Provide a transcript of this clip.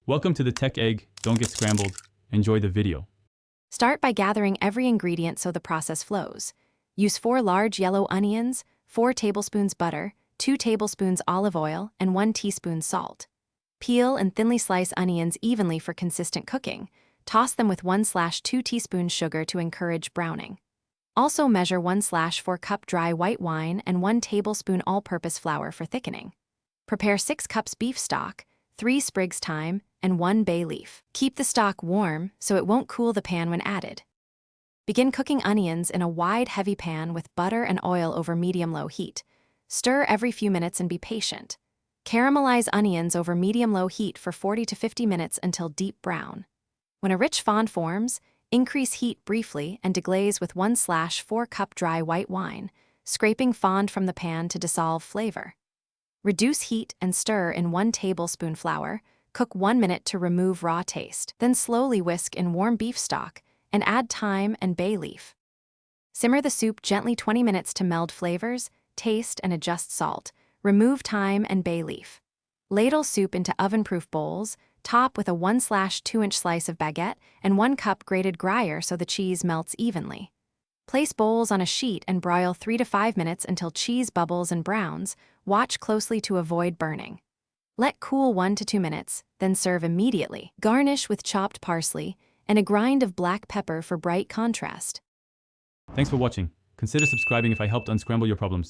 Welcome to the Tech Egg. Don't get scrambled. Enjoy the video. Start by gathering every ingredient so the process flows. Use 4 large yellow onions, 4 tablespoons butter, 2 tablespoons olive oil, and 1 teaspoon salt. Peel and thinly slice onions evenly for consistent cooking. Toss them with 1/2 teaspoons sugar to encourage browning. Also measure 1/4 cup dry white wine and 1 tablespoon all-purpose flour for thickening. Prepare 6 cups beef stock, 3 sprigs thyme, and 1 bay leaf. Keep the stock warm so it won't cool the pan when added. Begin cooking onions in a wide, heavy pan with butter and oil over medium-low heat. Stir every few minutes and be patient. Caramelize onions over medium-low heat for 40 to 50 minutes until deep brown. When a rich fond forms, increase heat briefly and deglaze with 1/4 cup dry white wine, scraping fond from the pan to dissolve flavor. Reduce heat and stir in 1 tablespoon flour. Cook 1 minute to remove raw taste. Then slowly whisk in warm beef stock and add thyme and bay leaf. Simmer the soup gently 20 minutes to meld flavors, taste, and adjust salt. Remove thyme and bay leaf. Ladle soup into oven-proof bowls. Top with a 1/2-inch slice of baguette and 1 cup grated Gruyere so the cheese melts evenly. Place bowls on a sheet and broil 3 to 5 minutes until cheese bubbles and browns. Watch closely to avoid burning. Let cool 1 to 2 minutes, then serve immediately. Garnish with chopped parsley and a grind of black pepper for bright contrast. Thanks for watching. Consider subscribing if I helped unscramble your problems.